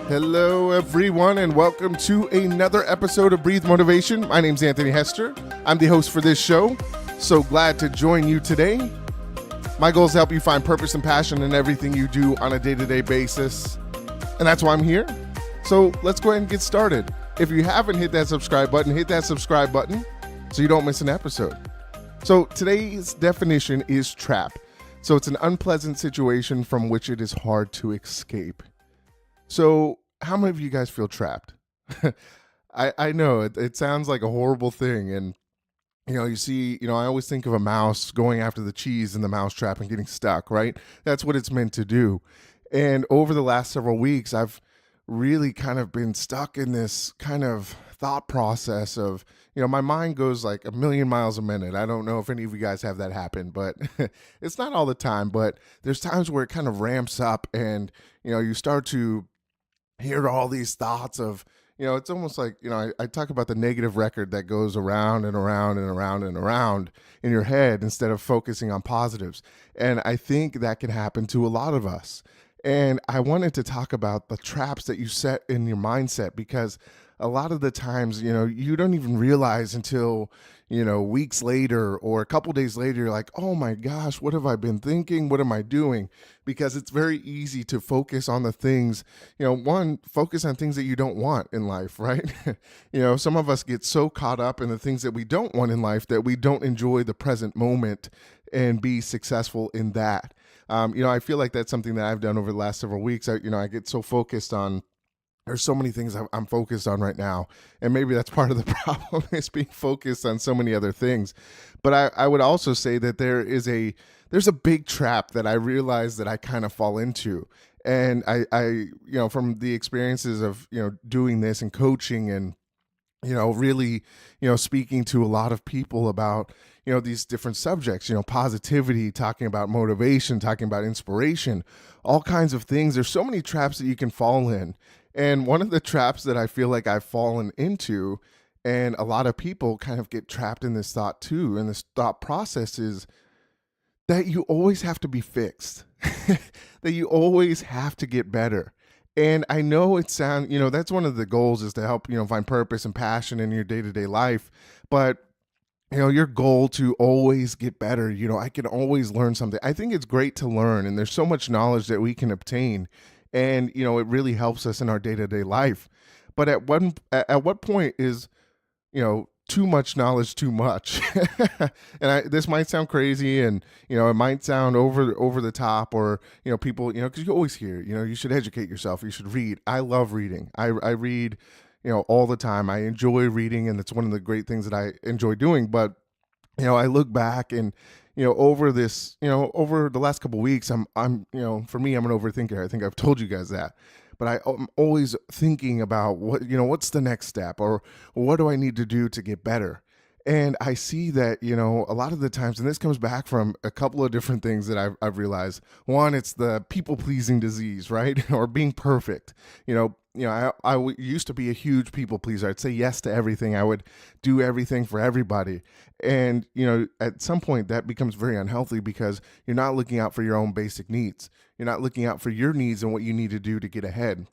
Hello, everyone, and welcome to another episode of Breathe Motivation. My name's Anthony Hester. I'm the host for this show. So glad to join you today. My goal is to help you find purpose and passion in everything you do on a day-to-day basis. And that's why I'm here. So let's go ahead and get started. If you haven't hit that subscribe button, hit that subscribe button so you don't miss an episode. So today's definition is trap. So it's an unpleasant situation from which it is hard to escape. So how many of you guys feel trapped? I know it sounds like a horrible thing. And, you see, I always think of a mouse going after the cheese in the mouse trap and getting stuck, right? That's what it's meant to do. And over the last several weeks, I've really kind of been stuck in this kind of thought process of, my mind goes like a million miles a minute. I don't know if any of you guys have that happen, but it's not all the time. But there's times where it kind of ramps up and, you start to hear all these thoughts of, it's almost like, I talk about the negative record that goes around and around and around and around in your head instead of focusing on positives. And I think that can happen to a lot of us. And I wanted to talk about the traps that you set in your mindset, because a lot of the times, you don't even realize until, weeks later or a couple days later, you're like, oh my gosh, what have I been thinking? What am I doing? Because it's very easy to focus on the things, focus on things that you don't want in life, right? Some of us get so caught up in the things that we don't want in life that we don't enjoy the present moment and be successful in that. I feel like that's something that I've done over the last several weeks. I get so focused on, there's so many things I'm focused on right now. And maybe that's part of the problem, is being focused on so many other things. But I would also say that there's a big trap that I realize that I kind of fall into. And I from the experiences of, doing this and coaching and, really, speaking to a lot of people about, these different subjects, positivity, talking about motivation, talking about inspiration, all kinds of things. There's so many traps that you can fall in. And one of the traps that I feel like I've fallen into, and a lot of people kind of get trapped in this thought too, and this thought process, is that you always have to be fixed, that you always have to get better. And I know it sounds, that's one of the goals, is to help, find purpose and passion in your day-to-day life. But, your goal to always get better, I can always learn something. I think it's great to learn, and there's so much knowledge that we can obtain. And, it really helps us in our day-to-day life. But at what point is, too much knowledge too much? And this might sound crazy, and, it might sound over the top, or, people, because you always hear, you should educate yourself. You should read. I love reading. I read, all the time. I enjoy reading, and it's one of the great things that I enjoy doing. But, I look back and, over this, over the last couple of weeks, I'm, for me, I'm an overthinker. I think I've told you guys that. But I'm always thinking about what's the next step, or what do I need to do to get better? And I see that, a lot of the times, and this comes back from a couple of different things that I've realized. One, it's the people-pleasing disease, right? Or being perfect. I used to be a huge people pleaser. I'd say yes to everything. I would do everything for everybody. And, at some point that becomes very unhealthy, because you're not looking out for your own basic needs. You're not looking out for your needs and what you need to do to get ahead.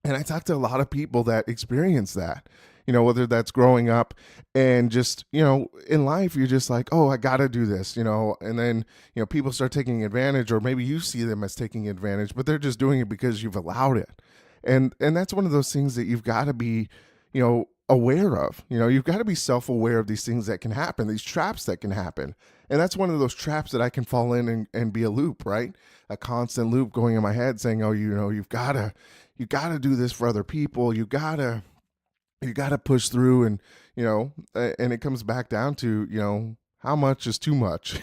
And I talk to a lot of people that experience that, whether that's growing up and just, in life, you're just like, oh, I got to do this, and then, people start taking advantage, or maybe you see them as taking advantage, but they're just doing it because you've allowed it. And that's one of those things that you've got to be, aware of. You've got to be self-aware of these things that can happen, these traps that can happen. And that's one of those traps that I can fall in and be a loop, right? A constant loop going in my head saying, oh, you've got to do this for other people. You got to push through, and, and it comes back down to, how much is too much?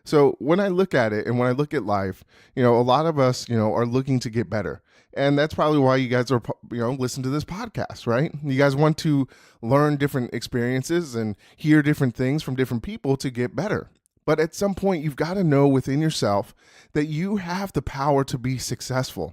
So when I look at it, and when I look at life, a lot of us, are looking to get better. And that's probably why you guys are, listen to this podcast, right? You guys want to learn different experiences and hear different things from different people to get better. But at some point, you've got to know within yourself that you have the power to be successful.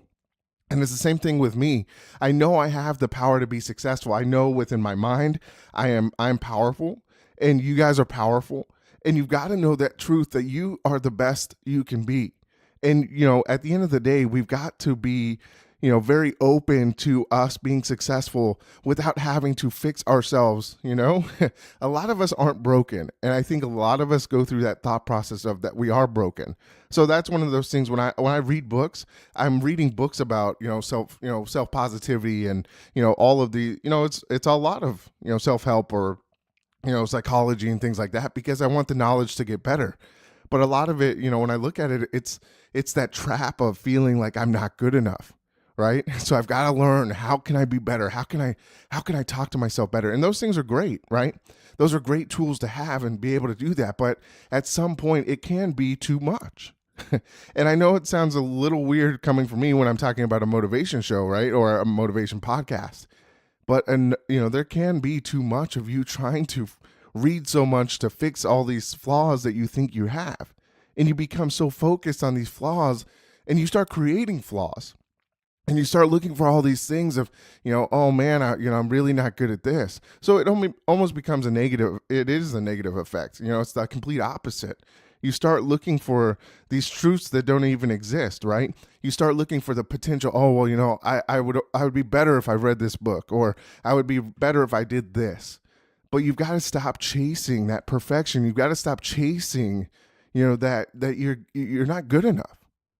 And it's the same thing with me. I know I have the power to be successful. I know within my mind, I'm powerful, and you guys are powerful. And you've got to know that truth, that you are the best you can be. And, at the end of the day, we've got to be, very open to us being successful without having to fix ourselves. A lot of us aren't broken. And I think a lot of us go through that thought process of that we are broken. So that's one of those things when I read books, I'm reading books about, self positivity and, all of the, it's a lot of, self-help or, psychology and things like that, because I want the knowledge to get better. But a lot of it, when I look at it, it's that trap of feeling like I'm not good enough, right? So I've got to learn, how can I be better? How can I talk to myself better? And those things are great, right? Those are great tools to have and be able to do that. But at some point, it can be too much. And I know it sounds a little weird coming from me when I'm talking about a motivation show, right? Or a motivation podcast. But, there can be too much of you trying to read so much to fix all these flaws that you think you have. And you become so focused on these flaws and you start creating flaws. And you start looking for all these things of, oh man, I'm really not good at this. So it almost becomes a negative. It is a negative effect. It's the complete opposite. You start looking for these truths that don't even exist, right? You start looking for the potential. Oh, well, I would be better if I read this book, or I would be better if I did this. But you've got to stop chasing that perfection. You've got to stop chasing, that you're not good enough.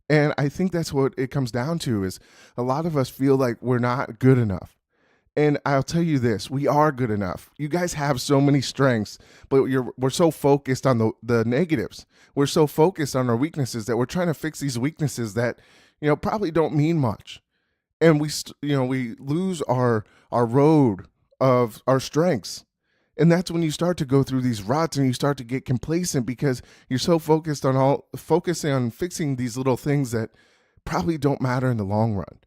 And I think that's what it comes down to, is a lot of us feel like we're not good enough. And I'll tell you this, we are good enough. You guys have so many strengths, but we're so focused on the negatives. We're so focused on our weaknesses that we're trying to fix these weaknesses that, probably don't mean much. And we lose our road of our strengths. And that's when you start to go through these ruts and you start to get complacent, because you're so focusing on fixing these little things that probably don't matter in the long run.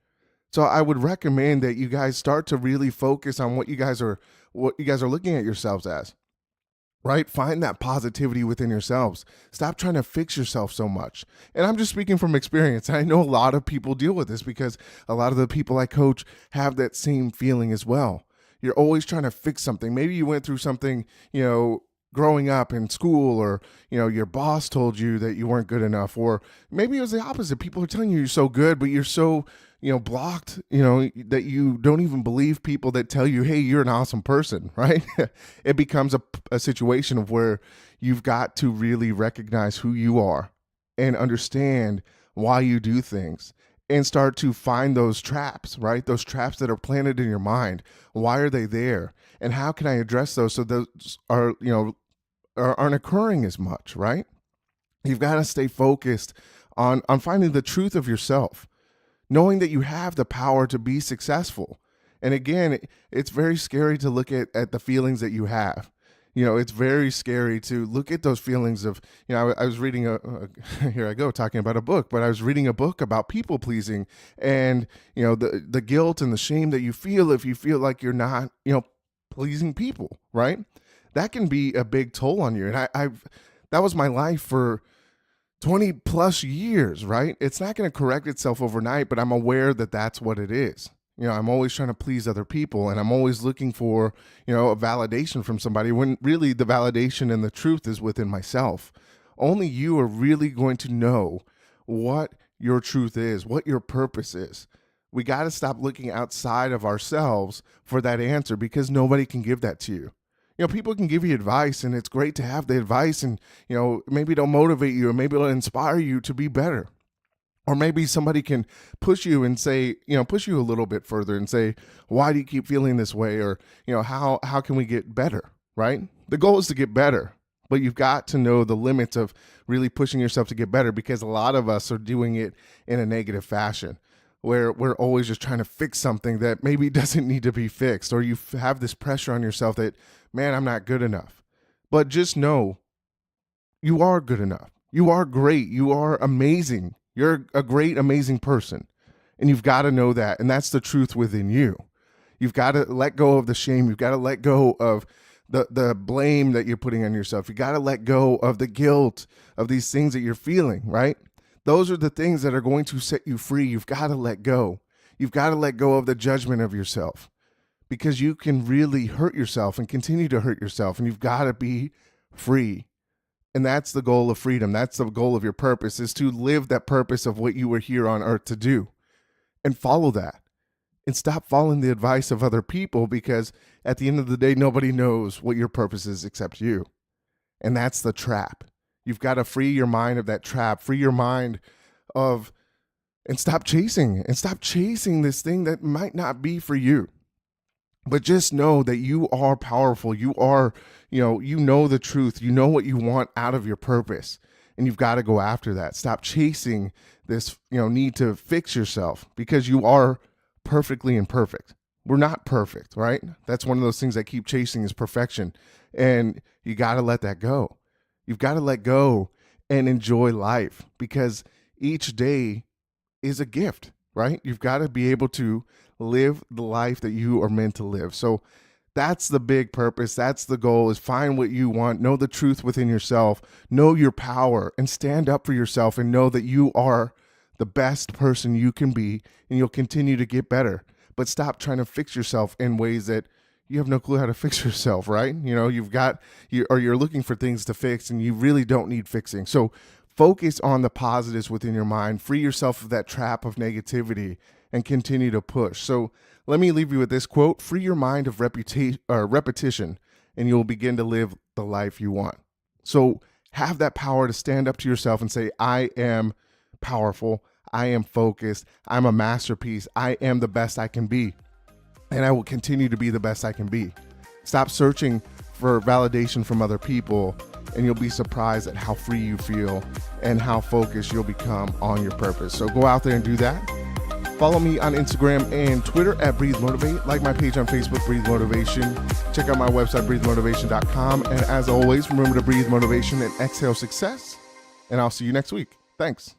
So I would recommend that you guys start to really focus on what you guys are looking at yourselves as, right? Find that positivity within yourselves. Stop trying to fix yourself so much. And I'm just speaking from experience. I know a lot of people deal with this, because a lot of the people I coach have that same feeling as well. You're always trying to fix something. Maybe you went through something, growing up in school, or, your boss told you that you weren't good enough, or maybe it was the opposite. People are telling you you're so good, but you're so, blocked, that you don't even believe people that tell you, hey, you're an awesome person, right? It becomes a situation of where you've got to really recognize who you are and understand why you do things, and start to find those traps, right? Those traps that are planted in your mind. Why are they there? And how can I address those so those aren't occurring as much, right? You've got to stay focused on finding the truth of yourself, knowing that you have the power to be successful. And again, it's very scary to look at the feelings that you have. It's very scary to look at those feelings of, I was reading here I go talking about a book, but I was reading a book about people pleasing, and, the guilt and the shame that you feel if you feel like you're not, pleasing people, right? That can be a big toll on you. And that was my life for 20 plus years, right? It's not going to correct itself overnight, but I'm aware that that's what it is. I'm always trying to please other people, and I'm always looking for, a validation from somebody, when really the validation and the truth is within myself. Only you are really going to know what your truth is, what your purpose is. We got to stop looking outside of ourselves for that answer, because nobody can give that to you. People can give you advice, and it's great to have the advice, and, maybe it'll motivate you, or maybe it'll inspire you to be better. Or maybe somebody can push you and say, push you a little bit further and say, why do you keep feeling this way? Or, how can we get better, right? The goal is to get better, but you've got to know the limits of really pushing yourself to get better, because a lot of us are doing it in a negative fashion, where we're always just trying to fix something that maybe doesn't need to be fixed, or you have this pressure on yourself that, man, I'm not good enough. But just know you are good enough. You are great. You are amazing. You're a great, amazing person, and you've got to know that, and that's the truth within you. You've got to let go of the shame. You've got to let go of the blame that you're putting on yourself. You got to let go of the guilt of these things that you're feeling, right? Those are the things that are going to set you free. You've got to let go. You've got to let go of the judgment of yourself, because you can really hurt yourself and continue to hurt yourself, and you've got to be free. And that's the goal of freedom. That's the goal of your purpose, is to live that purpose of what you were here on earth to do. and follow that. And stop following the advice of other people, because at the end of the day, nobody knows what your purpose is except you. And that's the trap. You've got to free your mind of that trap, free your mind and stop chasing this thing that might not be for you. But just know that you are powerful. You are, you know the truth. You know what you want out of your purpose. And you've got to go after that. Stop chasing this, need to fix yourself, because you are perfectly imperfect. We're not perfect, right? That's one of those things I keep chasing, is perfection. And you got to let that go. You've got to let go and enjoy life, because each day is a gift, right? You've got to be able to live the life that you are meant to live. So that's the big purpose. That's the goal, is find what you want, know the truth within yourself, know your power, and stand up for yourself, and know that you are the best person you can be, and you'll continue to get better. But stop trying to fix yourself in ways that you have no clue how to fix yourself, right? You're looking for things to fix, and you really don't need fixing. So focus on the positives within your mind, free yourself of that trap of negativity, and continue to push. So let me leave you with this quote: free your mind of repetition, and you'll begin to live the life you want. So have that power to stand up to yourself and say, I am powerful, I am focused, I'm a masterpiece, I am the best I can be, and I will continue to be the best I can be. Stop searching for validation from other people, and you'll be surprised at how free you feel and how focused you'll become on your purpose. So go out there and do that. Follow me on Instagram and Twitter at Breathe Motivate. Like my page on Facebook, Breathe Motivation. Check out my website, breathemotivation.com. And as always, remember to breathe motivation and exhale success. And I'll see you next week. Thanks.